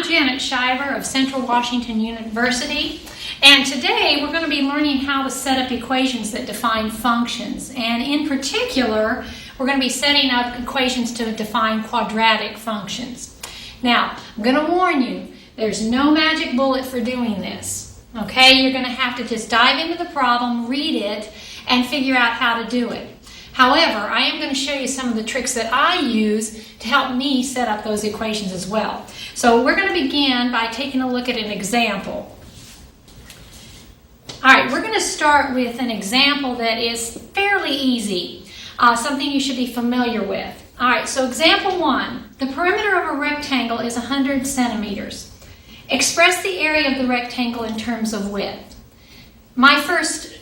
Janet Shiver of Central Washington University, and today we're going to be learning how to set up equations that define functions. And in particular, we're going to be setting up equations to define quadratic functions. Now, I'm going to warn you, there's no magic bullet for doing this. Okay, you're going to have to just dive into the problem, read it, and figure out how to do it. However, I am going to show you some of the tricks that I use to help me set up those equations as well. So we're going to begin by taking a look at an example. All right, we're going to start with an example that is fairly easy, something you should be familiar with. All right, so example 1, the perimeter of a rectangle is 100 centimeters. Express the area of the rectangle in terms of width. My first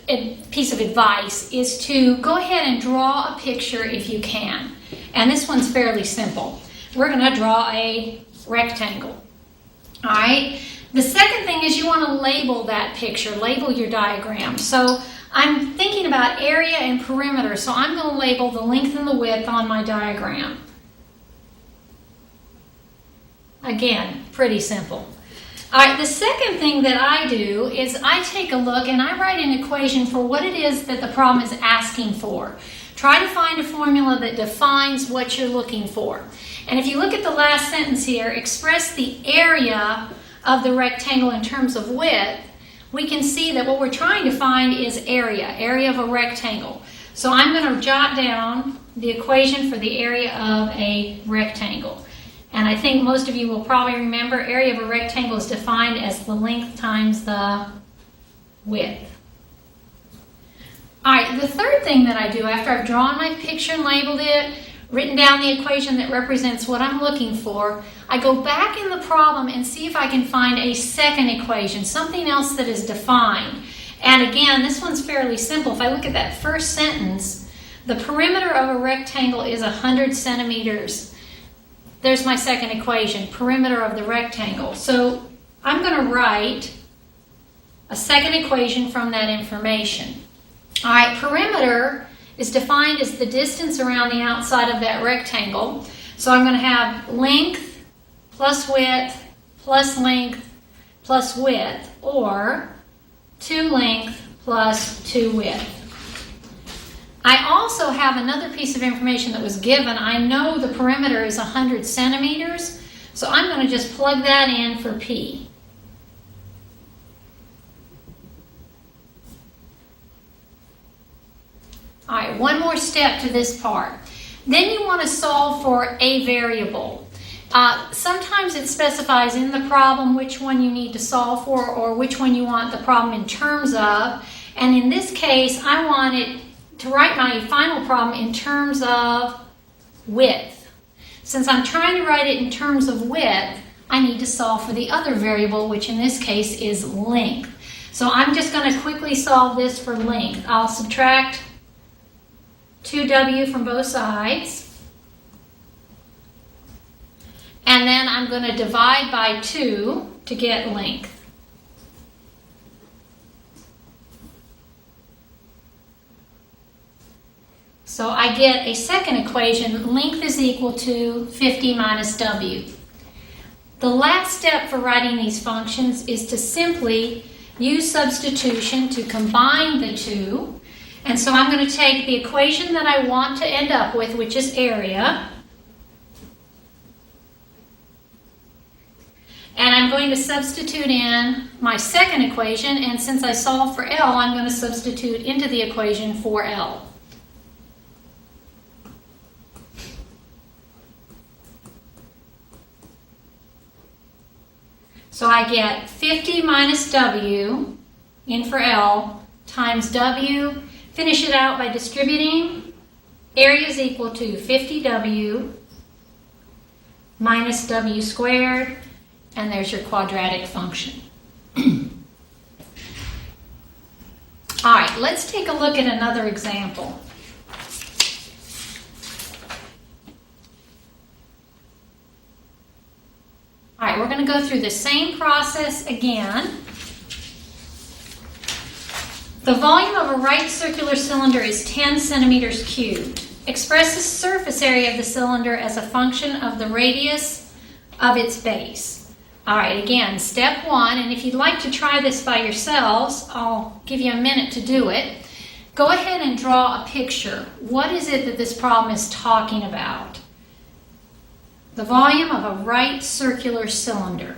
piece of advice is to go ahead and draw a picture if you can. And this one's fairly simple. We're going to draw a rectangle. All right. The second thing is you want to label that picture, label your diagram. So I'm thinking about area and perimeter, so I'm going to label the length and the width on my diagram. Again, pretty simple. All right, the second thing that I do is I take a look and I write an equation for what it is that the problem is asking for. Try to find a formula that defines what you're looking for. And if you look at the last sentence here, express the area of the rectangle in terms of width, we can see that what we're trying to find is area of a rectangle. So I'm going to jot down the equation for the area of a rectangle. And I think most of you will probably remember area of a rectangle is defined as the length times the width. All right, the third thing that I do after I've drawn my picture and labeled it, written down the equation that represents what I'm looking for, I go back in the problem and see if I can find a second equation, something else that is defined. And again, this one's fairly simple. If I look at that first sentence, the perimeter of a rectangle is 100 centimeters. There's my second equation, perimeter of the rectangle. So I'm going to write a second equation from that information. All right, perimeter is defined as the distance around the outside of that rectangle. So I'm going to have length plus width plus length plus width, or 2 length plus 2 width. I also have another piece of information that was given. I know the perimeter is 100 centimeters, so I'm going to just plug that in for P. All right, one more step to this part. Then you want to solve for a variable. Sometimes it specifies in the problem which one you need to solve for or which one you want the problem in terms of. And in this case, I want it to write my final problem in terms of width. Since I'm trying to write it in terms of width, I need to solve for the other variable, which in this case is length. So I'm just going to quickly solve this for length. I'll subtract 2w from both sides. And then I'm going to divide by 2 to get length. So I get a second equation, length is equal to 50 minus w. The last step for writing these functions is to simply use substitution to combine the two. And so I'm going to take the equation that I want to end up with, which is area, and I'm going to substitute in my second equation, and since I solved for L, I'm going to substitute into the equation for L. So I get 50 minus w, in for L, times w. Finish it out by distributing. Area is equal to 50w minus w squared, and there's your quadratic function. All right, let's take a look at another example. All right, we're going to go through the same process again. The volume of a right circular cylinder is 10 centimeters cubed. Express the surface area of the cylinder as a function of the radius of its base. All right, again, step one, and if you'd like to try this by yourselves, I'll give you a minute to do it. Go ahead and draw a picture. What is it that this problem is talking about? The volume of a right circular cylinder.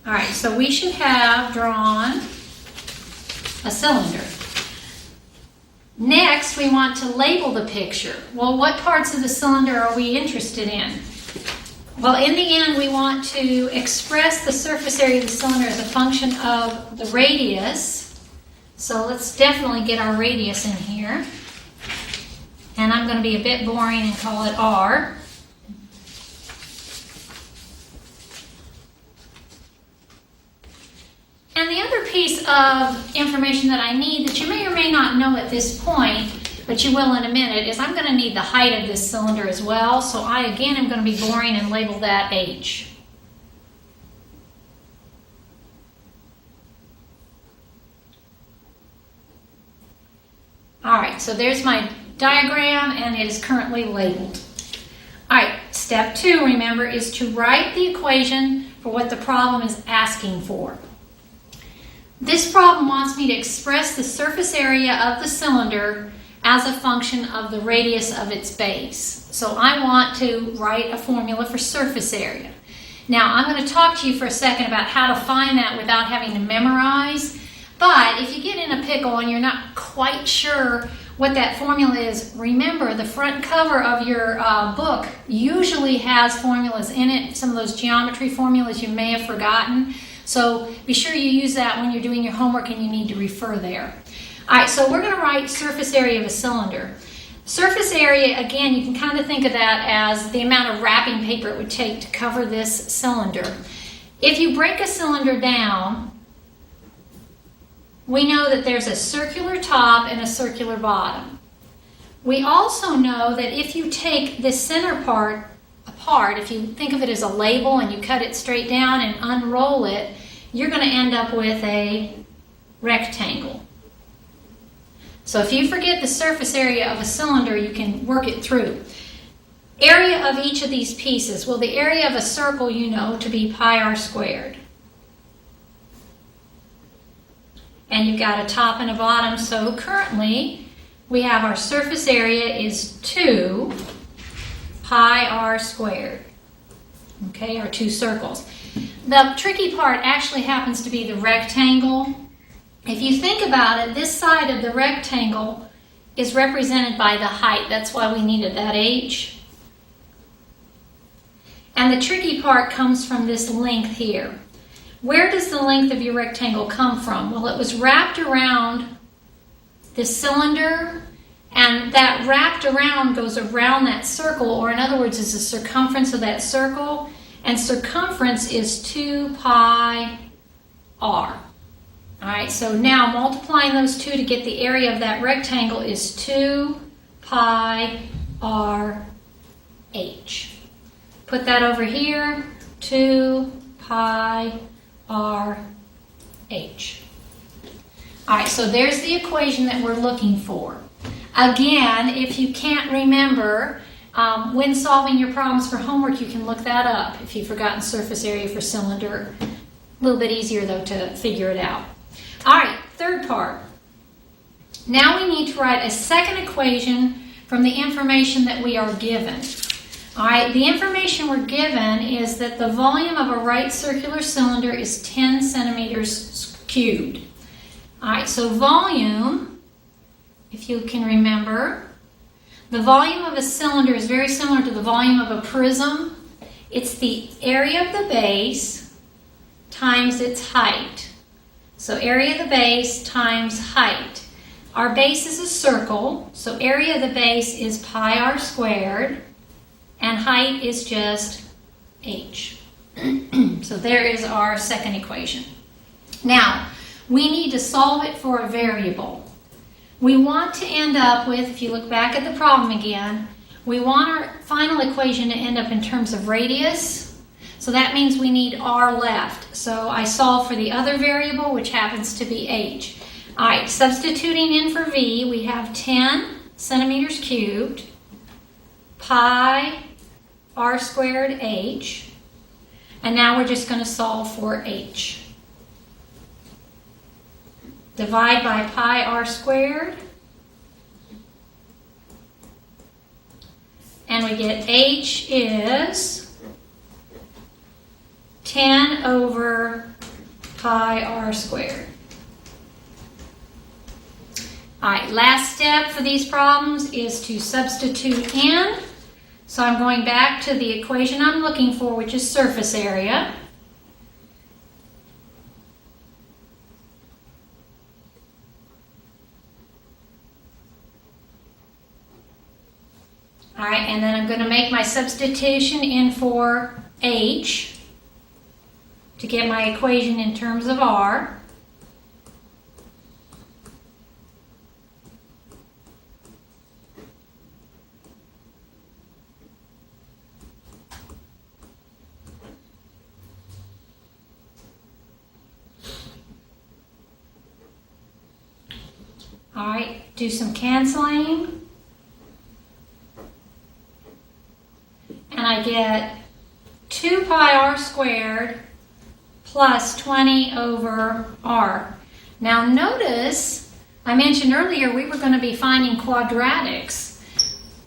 All right, so we should have drawn a cylinder. Next, we want to label the picture. Well, what parts of the cylinder are we interested in? Well, in the end, we want to express the surface area of the cylinder as a function of the radius. So let's definitely get our radius in here. And I'm going to be a bit boring and call it R. And the other piece of information that I need that you may or may not know at this point, but you will in a minute, is I'm going to need the height of this cylinder as well. So I, again, am going to be boring and label that H. All right, so there's my diagram, and it is currently labeled. All right, step two, remember, is to write the equation for what the problem is asking for. This problem wants me to express the surface area of the cylinder as a function of the radius of its base. So I want to write a formula for surface area. Now, I'm going to talk to you for a second about how to find that without having to memorize. But if you get in a pickle and you're not quite sure what that formula is, remember the front cover of your book usually has formulas in it, some of those geometry formulas you may have forgotten. So be sure you use that when you're doing your homework and you need to refer there. All right, so we're going to write surface area of a cylinder. Surface area, again, you can kind of think of that as the amount of wrapping paper it would take to cover this cylinder. If you break a cylinder down, we know that there's a circular top and a circular bottom. We also know that if you take this center part apart, if you think of it as a label and you cut it straight down and unroll it, you're going to end up with a rectangle. So if you forget the surface area of a cylinder, you can work it through. Area of each of these pieces. Well, the area of a circle you know to be pi r squared. And you've got a top and a bottom, so currently we have our surface area is 2 pi r squared. Okay, our two circles. The tricky part actually happens to be the rectangle. If you think about it, this side of the rectangle is represented by the height. That's why we needed that H. And the tricky part comes from this length here. Where does the length of your rectangle come from? Well, it was wrapped around this cylinder, and that wrapped around goes around that circle, or in other words, is the circumference of that circle, and circumference is 2 pi r. All right, so now multiplying those two to get the area of that rectangle is 2 pi r h. Put that over here, 2 pi r h. All right, so there's the equation that we're looking for. Again, if you can't remember, when solving your problems for homework, you can look that up if you've forgotten surface area for cylinder. A little bit easier, though, to figure it out. All right, third part. Now we need to write a second equation from the information that we are given. All right, the information we're given is that the volume of a right circular cylinder is 10 centimeters cubed. All right, so volume, if you can remember, the volume of a cylinder is very similar to the volume of a prism. It's the area of the base times its height. So area of the base times height. Our base is a circle, so area of the base is pi r squared, and height is just h. So there is our second equation. Now, we need to solve it for a variable. We want to end up with, if you look back at the problem again, we want our final equation to end up in terms of radius. So that means we need r left. So I solve for the other variable, which happens to be h. All right, substituting in for v, we have 10 centimeters cubed, pi r squared h. And now we're just going to solve for h. Divide by pi r squared. And we get h is 10 over pi r squared. All right, last step for these problems is to substitute in. So I'm going back to the equation I'm looking for, which is surface area. All right, and then I'm going to make my substitution in for h to get my equation in terms of r. All right, do some canceling. And I get 2 pi r squared plus 20 over r. Now notice, I mentioned earlier we were going to be finding quadratics.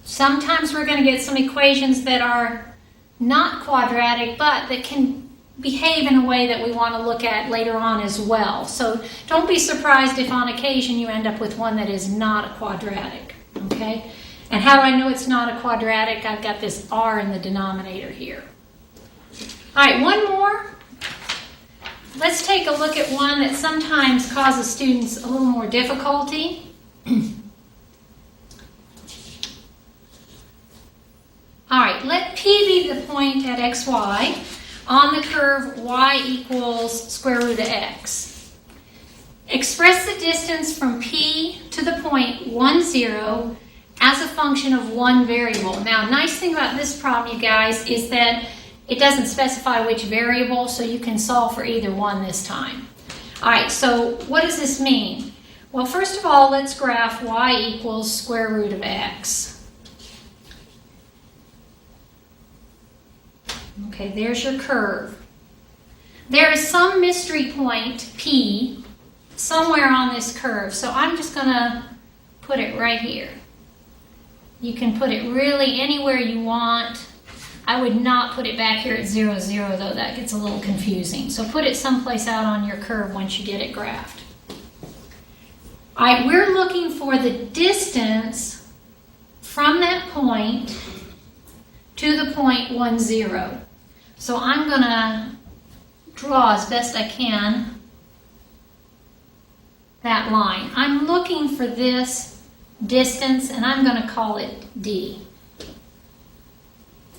Sometimes we're going to get some equations that are not quadratic, but that can behave in a way that we want to look at later on as well. So don't be surprised if on occasion you end up with one that is not a quadratic, okay? And how do I know it's not a quadratic? I've got this r in the denominator here. All right, one more. Let's take a look at one that sometimes causes students a little more difficulty. All right, let P be the point at xy on the curve y equals square root of x. Express the distance from P to the point 1, 0 as a function of one variable. Now, nice thing about this problem, you guys, is that it doesn't specify which variable, so you can solve for either one this time. All right, so what does this mean? Well, first of all, let's graph y equals square root of x. Okay, there's your curve. There is some mystery point, P, somewhere on this curve, so I'm just going to put it right here. You can put it really anywhere you want. I would not put it back here at 0, 0, though. That gets a little confusing. So put it someplace out on your curve once you get it graphed. All right, we're looking for the distance from that point to the point 1, 0. So I'm going to draw as best I can that line. I'm looking for this distance, and I'm going to call it D.